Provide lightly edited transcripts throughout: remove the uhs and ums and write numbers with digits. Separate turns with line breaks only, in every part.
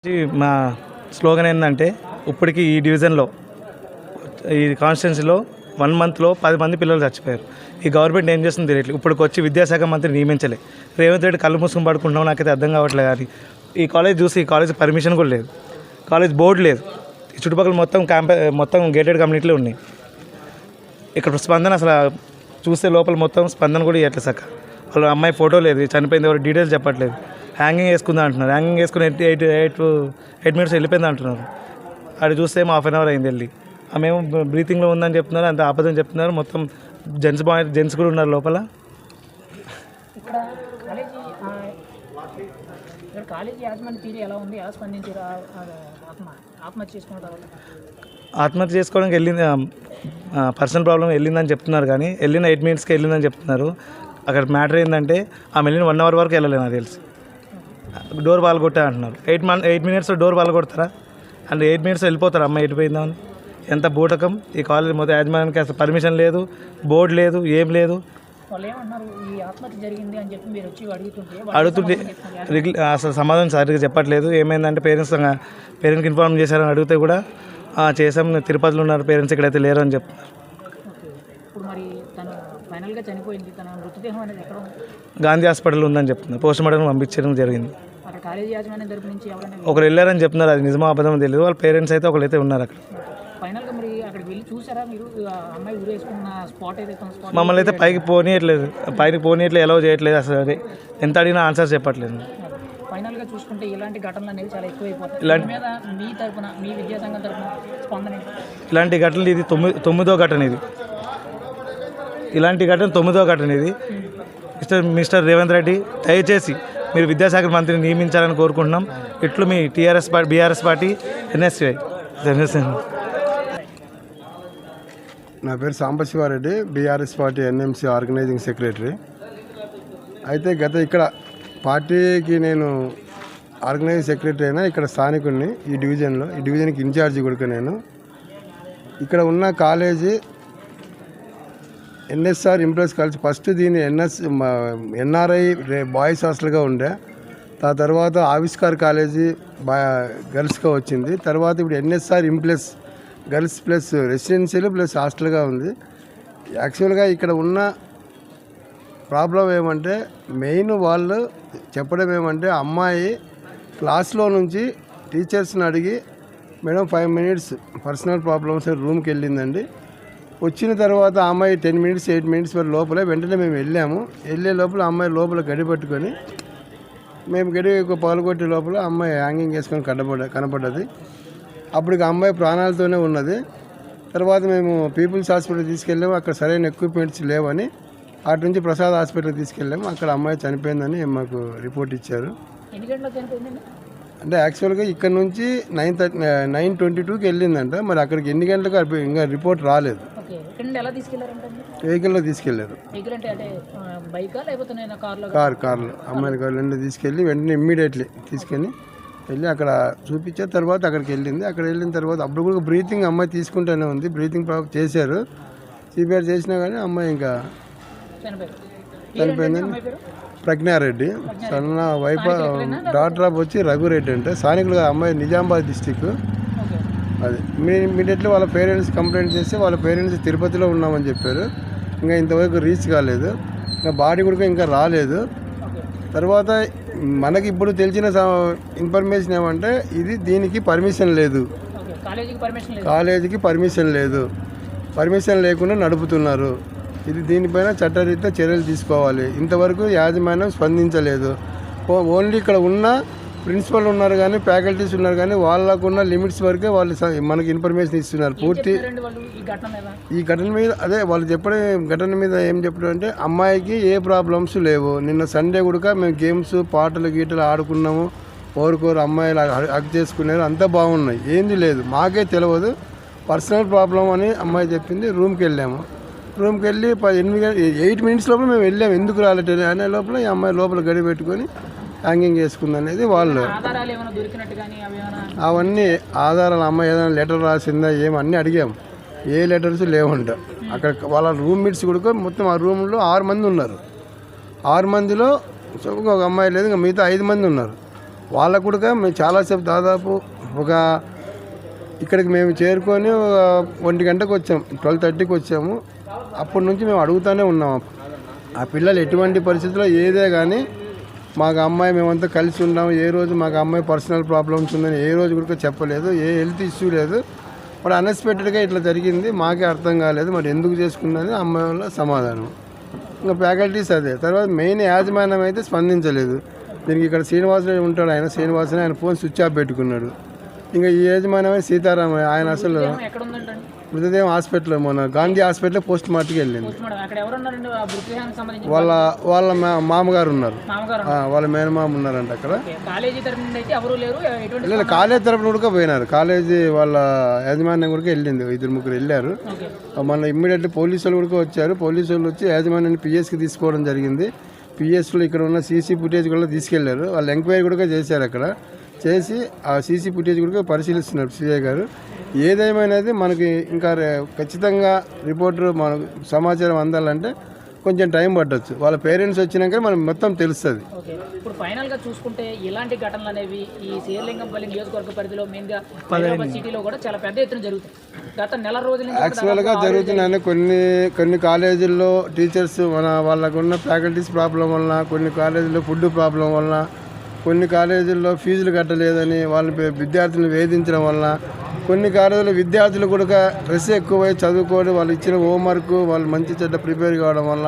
మా స్లోగన్ ఏంటంటే ఇప్పటికీ ఈ డివిజన్లో ఈ కాన్స్టిట్యున్సీలో 1 మంత్లో 10 మంది పిల్లలు చచ్చిపోయారు. ఈ గవర్నమెంట్ ఏం చేస్తుంది తెలియట్లేదు. ఇప్పటికి వచ్చి విద్యాశాఖ మంత్రి నియమించలే. రేవంత్ రెడ్డి కళ్ళు మూసుకుని పడుకుంటున్నాం, నాకైతే అర్థం కావట్లేదు. కానీ ఈ కాలేజ్ చూసి ఈ కాలేజ్ పర్మిషన్ కూడా లేదు, కాలేజ్ బోర్డు లేదు. ఈ చుట్టుపక్కల మొత్తం గేటెడ్ కమ్యూనిటీలు ఉన్నాయి. ఇక్కడ స్పందన అసలు చూస్తే లోపల మొత్తం స్పందన కూడా ఇవ్వట్లేదు. సక్క వాళ్ళ అమ్మాయి ఫోటో లేదు, చనిపోయింది ఎవరు డీటెయిల్స్ చెప్పట్లేదు. హ్యాంగింగ్ వేసుకుందా అంటున్నారు. హ్యాంగింగ్ వేసుకుని 8 మినిట్స్ వెళ్ళిపోయింది అంటున్నారు. అది చూస్తే ఏమో 1/2 అవర్ అయింది వెళ్ళి. ఆమె బ్రీతింగ్లో ఉందని చెప్తున్నారు, అంత ఆపదని చెప్తున్నారు. మొత్తం జెంట్స్ కూడా ఉన్నారు లోపల. ఆత్మహత్య చేసుకోవడానికి వెళ్ళింది, పర్సనల్ ప్రాబ్లం వెళ్ళిందని చెప్తున్నారు. కానీ వెళ్ళిన 8 మినిట్స్కి వెళ్ళిందని చెప్తున్నారు. అక్కడ మ్యాటర్ ఏంటంటే ఆమె వెళ్ళిన 1 అవర్ వరకు వెళ్ళలేదు నాకు తెలిసి. డోర్ బాల్ కొట్టా అంటున్నారు. 8 మినిట్స్లో డోర్ బాల్ కొడతారా? అంటే 8 మినిట్స్ వెళ్ళిపోతారు అమ్మాయి ఎటుపోయిందామని. ఎంత బూటకం. ఈ కాలేజ్ మొత్తం యాజమాన్యానికి అసలు పర్మిషన్ లేదు, బోర్డు లేదు, ఏం లేదు. అడుగుతుంటే అసలు సమాధానం సరిగ్గా చెప్పట్లేదు. ఏమైందంటే పేరెంట్స్కి ఇన్ఫార్మ్ చేశారని అడిగితే కూడా చేసాం, తిరుపతిలో ఉన్నారు పేరెంట్స్, ఇక్కడైతే లేరు అని చెప్తున్నారు. గాంధీ హాస్పిటల్ ఉందని చెప్తున్నారు. పోస్ట్ మార్టం పంపించడం జరిగింది. ఒకరు వెళ్ళారని చెప్తున్నారు. అది నిజమో అబద్ధమో తెలియదు. వాళ్ళ పేరెంట్స్ అయితే ఒకరైతే ఉన్నారు అక్కడ. మమ్మల్ని అయితే పైకి పోనీయట్లేదు, ఎలా చేయట్లేదు. అసలు అది ఎంత అడిగినా ఆన్సర్ చెప్పట్లేదు.
ఫైనల్గా చూసుకుంటే ఇలాంటి ఘటనలు అనేవి చాలా ఎక్కువైపోతాయి. మీ తరపున, మీ విద్యాసంఘం తరపున స్పందన
ఇలాంటి ఘటనలు ఇది 9వ ఘటన. ఇలాంటి ఘటన 9వ ఘటన ఇది. మిస్టర్ రేవంత్ రెడ్డి, దయచేసి మీరు విద్యాశాఖ మంత్రిని నియమించాలని కోరుకుంటున్నాం. ఇట్లు మీ బీఆర్ఎస్ పార్టీ ఎన్ఎస్ఐ.
నా పేరు Sambasiva Reddy, BRS party NMC organising secretary. అయితే ఇక్కడ పార్టీకి నేను ఆర్గనైజింగ్ సెక్రటరీ అయినా ఇక్కడ స్థానికుడిని. ఈ డివిజన్కి ఇన్ఛార్జి కూడా నేను. ఇక్కడ ఉన్న college NSR Impress college. First దీన్ని ఎన్ఆర్ఐ బాయ్స్ హాస్టల్గా ఉండే, తర్వాత ఆవిష్కార్ కాలేజీ గర్ల్స్గా వచ్చింది. తర్వాత ఇప్పుడు NSR Impress girls plus residential plus హాస్టల్గా ఉంది. యాక్చువల్గా ఇక్కడ ఉన్న ప్రాబ్లం ఏమంటే, మెయిన్ వాళ్ళు చెప్పడం ఏమంటే, అమ్మాయి క్లాస్లో నుంచి టీచర్స్ని అడిగి మేడం 5 మినిట్స్ పర్సనల్ ప్రాబ్లమ్స్ రూమ్కి వెళ్ళిందండి. వచ్చిన తర్వాత ఆ అమ్మాయి 10 మినిట్స్ 8 మినిట్స్ వరకు లోపలే. వెంటనే మేము వెళ్ళే లోపల అమ్మాయి లోపల గడి పట్టుకొని, మేము గడి పాల్గొట్టే లోపల అమ్మాయి హ్యాంగింగ్ వేసుకొని కనపడ్డది. అప్పటికి అమ్మాయి ప్రాణాలతోనే ఉన్నది. తర్వాత మేము పీపుల్స్ హాస్పిటల్ తీసుకెళ్ళాము. అక్కడ సరైన ఎక్విప్మెంట్స్ లేవని అటు నుంచి ప్రసాద్ హాస్పిటల్కి తీసుకెళ్ళాము. అక్కడ అమ్మాయి చనిపోయిందని మాకు రిపోర్ట్ ఇచ్చారు. అంటే యాక్చువల్గా ఇక్కడ నుంచి 9:22కి వెళ్ళిందంట. మరి అక్కడికి ఎన్ని గంటలకు ఇంకా రిపోర్ట్ రాలేదు. వెహికల్లో తీసుకెళ్లారు. కార్లో అమ్మాయిని కార్లో తీసుకెళ్ళి వెంటనే ఇమ్మీడియట్లీ తీసుకెళ్ళి అక్కడ చూపించారు. తర్వాత అక్కడికి వెళ్ళింది. అక్కడ వెళ్ళిన తర్వాత అప్పుడు కూడా బ్రీతింగ్ అమ్మాయి తీసుకుంటూనే ఉంది. బ్రీతింగ్ ప్రాబ్లం చేశారు, సిపిఆర్ చేసినా కానీ అమ్మాయి ఇంకా చనిపోయిందని. ప్రజ్ఞారెడ్డి సన్న వైఫ్, డాక్టర్ ఆఫ్ వచ్చి రఘురెడ్డి. అంటే స్థానికులుగా అమ్మాయి నిజామాబాద్ డిస్టిక్. అది ఇమీడియట్లీ వాళ్ళ పేరెంట్స్ కంప్లైంట్ చేస్తే వాళ్ళ పేరెంట్స్ తిరుపతిలో ఉన్నామని చెప్పారు. ఇంకా ఇంతవరకు రీచ్ కాలేదు. ఇంకా బాడీ కూడా ఇంకా రాలేదు. తర్వాత మనకి ఇప్పుడు తెలిసిన ఇన్ఫర్మేషన్ ఏమంటే, దీనికి పర్మిషన్ లేదు, కాలేజీకి పర్మిషన్ లేదు, పర్మిషన్ లేకుండా నడుపుతున్నారు. దీనిపైన చట్టరీత్యా చర్యలు తీసుకోవాలి. ఇంతవరకు యాజమాన్యం స్పందించలేదు. ఓన్లీ ఇక్కడ ఉన్న ప్రిన్సిపల్ ఉన్నారు కానీ, ఫ్యాకల్టీస్ ఉన్నారు కానీ, వాళ్ళకున్న లిమిట్స్ వరకే వాళ్ళు మనకి ఇన్ఫర్మేషన్ ఇస్తున్నారు. పూర్తి ఈ ఘటన మీద వాళ్ళు చెప్పడం, ఘటన మీద ఏం చెప్పడం అంటే, అమ్మాయికి ఏ ప్రాబ్లమ్స్ లేవు. నిన్న సండే కూడా మేము గేమ్స్ పాటలు గీటలు ఆడుకున్నాము. ఓరుకోరు అమ్మాయిలు హక్ చేసుకున్నారు, అంతా బాగున్నాయి, ఏంది లేదు. మాకే తెలియదు, పర్సనల్ ప్రాబ్లం అని అమ్మాయి చెప్పింది. రూమ్కి వెళ్ళాము. రూమ్కి వెళ్ళి 8 మినిట్స్ లోపల మేము వెళ్ళాము. ఎందుకు రాలేదు అనే లోపల ఈ అమ్మాయి లోపల గడి పెట్టుకొని హ్యాంగింగ్ చేసుకుందనేది వాళ్ళు. అవన్నీ ఆధారాలు, అమ్మాయి ఏదైనా లెటర్ రాసిందా ఏమన్నీ అడిగాము. ఏ లెటర్స్ లేవంట. అక్కడ వాళ్ళ రూమ్మేట్స్ కూడా మొత్తం ఆ రూమ్లో 6 మంది ఉన్నారు. 6 మందిలో ఒక అమ్మాయి లేదు, ఇంకా మిగతా 5 మంది ఉన్నారు. వాళ్ళకు కూడా మేము చాలాసేపు దాదాపు ఒక ఇక్కడికి మేము చేరుకొని 1 గంటకు వచ్చాము, 12:30కి వచ్చాము. అప్పటి నుంచి మేము అడుగుతూనే ఉన్నాము ఆ పిల్లలు ఎటువంటి పరిస్థితుల్లో ఏదే కానీ మాకు అమ్మాయి మేమంతా కలిసి ఉన్నాము, ఏ రోజు మాకు అమ్మాయి పర్సనల్ ప్రాబ్లమ్స్ ఉందని ఏ రోజు కూడా చెప్పలేదు, ఏ హెల్త్ ఇష్యూ లేదు. మరి అన్ఎక్స్పెక్టెడ్గా ఇట్లా జరిగింది, మాకే అర్థం కాలేదు, మరి ఎందుకు చేసుకున్నది అమ్మాయి వల్ల సమాధానం. ఇంకా ఫ్యాకల్టీస్ అదే. తర్వాత మెయిన్ యాజమాన్యం అయితే స్పందించలేదు. దీనికి ఇక్కడ శ్రీనివాసరావు ఉంటాడు, ఆయన ఫోన్ స్విచ్ ఆఫ్ పెట్టుకున్నాడు. ఇంకా ఈ యజమానమే సీతారామయ్య, ఆయన అసలు
ఎక్కడ ఉందంటండి
మృతదేహం హాస్పిటల్ మన గాంధీ హాస్పిటల్ పోస్ట్ మార్టంకి వెళ్ళింది.
పోస్ట్మార్టం అక్కడ ఎవరు ఉన్నారండి ఆ మృతదేహానికి సంబంధించి?
వాళ్ళ మామగారు ఉన్నారు,
మామగారు
వాళ్ళ మేనమామ ఉన్నారంట అక్కడ.
కాలేజీ తరఫు నుండి అయితే ఎవరు లేరు. ఎటువంటి
లేదు, కాలేజ్ తరపున కూడా పోయినారు, కాలేజీ వాళ్ళ యాజమాన్యం కూడా వెళ్ళింది, 2-3 వెళ్ళారు. మన ఇమ్మీడియట్లీ పోలీసు వాళ్ళు కూడా వచ్చారు. పోలీసు వాళ్ళు వచ్చి యాజమాన్యాన్ని పిఎస్కి తీసుకోవడం జరిగింది. పిఎస్లో ఇక్కడ ఉన్న సీసీ ఫుటేజ్ కూడా తీసుకెళ్లారు. వాళ్ళు ఎంక్వైరీ కూడా చేశారు, అక్కడ చేసి ఆ సీసీ ఫుటేజ్ కూడా పరిశీలిస్తున్నారు సిఐ గారు. ఏదేమైనది మనకి ఇంకా ఖచ్చితంగా రిపోర్టర్ మనకు సమాచారం అందాలంటే కొంచెం టైం పట్టవచ్చు. వాళ్ళ పేరెంట్స్ వచ్చినాక మనకు మొత్తం తెలుస్తుంది.
ఓకే, ఇప్పుడు ఫైనల్గా చూసుకుంటే ఇలాంటి ఘటనలు అనేవి ఈ శేర్లింగంపల్లి నియోజకవర్గ పరిధిలో మెయిన్గా హైదరాబాద్ సిటీలో కూడా చాలా పెద్ద ఎత్తున జరుగుతాయి. గత నెల రోజుల నుంచి
యాక్చువల్గా జరుగుతున్నాయని కొన్ని కాలేజీల్లో టీచర్స్ వాళ్ళకున్న ఫ్యాకల్టీస్ ప్రాబ్లం వలన, కొన్ని కాలేజీల్లో ఫుడ్ ప్రాబ్లం వలన, కొన్ని కాలేజీల్లో ఫీజులు కట్టలేదని వాళ్ళ విద్యార్థులను వేధించడం వలన, కొన్ని కాలేజీలో విద్యార్థులు కూడా స్ట్రెస్ ఎక్కువై చదువుకొని వాళ్ళు ఇచ్చిన హోంవర్క్ వాళ్ళు మంచి చెడ్డ ప్రిపేర్ కావడం వల్ల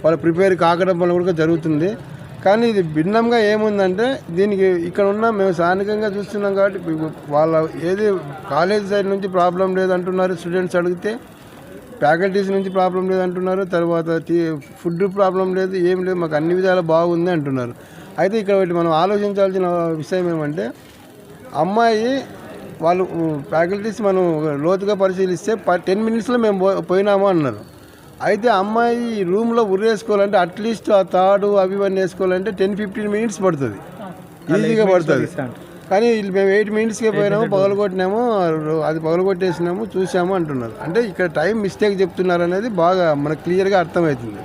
వాళ్ళు ప్రిపేర్ కాకడం వల్ల కూడా జరుగుతుంది. కానీ ఇది భిన్నంగా ఏముందంటే దీనికి ఇక్కడ ఉన్న మేము స్థానికంగా చూస్తున్నాం కాబట్టి వాళ్ళ ఏది కాలేజ్ సైడ్ నుంచి ప్రాబ్లం లేదంటున్నారు స్టూడెంట్స్ అడిగితే, ఫ్యాకల్టీస్ నుంచి ప్రాబ్లం లేదంటున్నారు, తర్వాత ఫుడ్ ప్రాబ్లం లేదు, ఏం లేదు, మాకు అన్ని విధాలు బాగుంది అంటున్నారు. అయితే ఇక్కడ ఒకటి మనం ఆలోచించాల్సిన విషయం ఏమంటే అమ్మాయి వాళ్ళు ఫ్యాకల్టీస్ మనం లోతుగా పరిశీలిస్తే 10 మినిట్స్లో మేము పోయినాము అన్నారు. అయితే అమ్మాయి రూమ్లో ఉరేసుకోవాలంటే అట్లీస్ట్ ఆ తాడు అవి ఇవన్నీ వేసుకోవాలంటే 10-15 మినిట్స్ పడుతుంది, ఈజీగా పడుతుంది. కానీ మేము 8 మినిట్స్కే పోయినాము, పగలగొట్టినాము, అది పగలగొట్టేసినాము, చూసాము అంటున్నారు. అంటే ఇక్కడ టైం మిస్టేక్ చెప్తున్నారు అనేది బాగా మనకు క్లియర్గా అర్థమవుతుంది.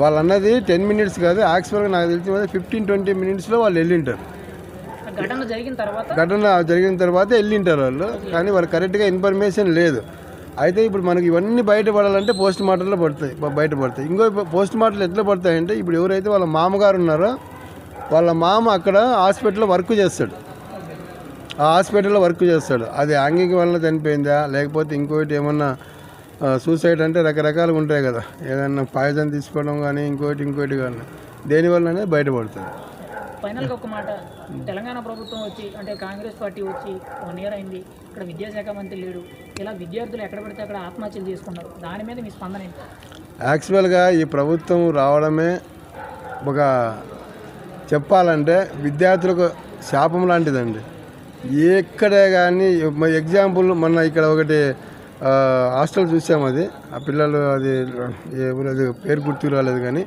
వాళ్ళు అన్నది 10 మినిట్స్ కాదు, యాక్చువల్గా నాకు తెలిసిన 15-20 మినిట్స్లో వాళ్ళు వెళ్ళింటారు.
ఘటన జరిగిన
తర్వాత వెళ్ళింటారు వాళ్ళు. కానీ వాళ్ళు కరెక్ట్గా ఇన్ఫర్మేషన్ లేదు. అయితే ఇప్పుడు మనకి ఇవన్నీ బయటపడాలంటే పోస్ట్ మార్టంలో బయటపడతాయి. ఇంకో పోస్ట్ మార్టంలు ఎట్లా పడతాయంటే ఇప్పుడు ఎవరైతే వాళ్ళ మామగారు ఉన్నారో వాళ్ళ మామ అక్కడ హాస్పిటల్లో వర్క్ చేస్తాడు, ఆ హాస్పిటల్లో వర్క్ చేస్తాడు. అది యాంగింగ్ వల్ల చనిపోయిందా లేకపోతే ఇంకోటి ఏమన్నా సూసైడ్ అంటే రకరకాలుగా ఉంటాయి కదా, ఏదన్నా పాయిజన్ తీసుకోవడం కానీ ఇంకోటి కానీ దేనివల్లనే బయటపడుతుంది.
ఫైనల్గా ఒక మాట, తెలంగాణ ప్రభుత్వం వచ్చి అంటే కాంగ్రెస్ పార్టీ వచ్చి 1 ఇయర్ అయింది, ఇక్కడ విద్యాశాఖ మంత్రి లేడు, ఇలా విద్యార్థులు ఎక్కడ పడితే అక్కడ ఆత్మహత్యలు చేసుకున్నారు, దాని మీద మీ స్పందన ఏంటి?
యాక్చువల్గా ఈ ప్రభుత్వం రావడమే ఒక చెప్పాలంటే విద్యార్థులకు శాపం లాంటిదండి. ఎక్కడే కానీ ఎగ్జాంపుల్ మొన్న ఇక్కడ ఒకటి హాస్టల్ చూసాము, అది ఆ పిల్లలు అది పేరు గుర్తు రాలేదు కానీ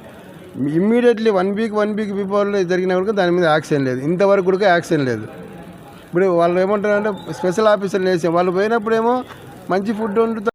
ఇమ్మీడియట్లీ 1 వీక్ బిఫోర్లో జరిగిన వరకు దాని మీద యాక్షన్ లేదు, ఇంతవరకు కూడా యాక్షన్ లేదు. ఇప్పుడు వాళ్ళు ఏమంటారంటే స్పెషల్ ఆఫీసర్లు వేసాం, వాళ్ళు పోయినప్పుడేమో మంచి ఫుడ్ వండుతారు.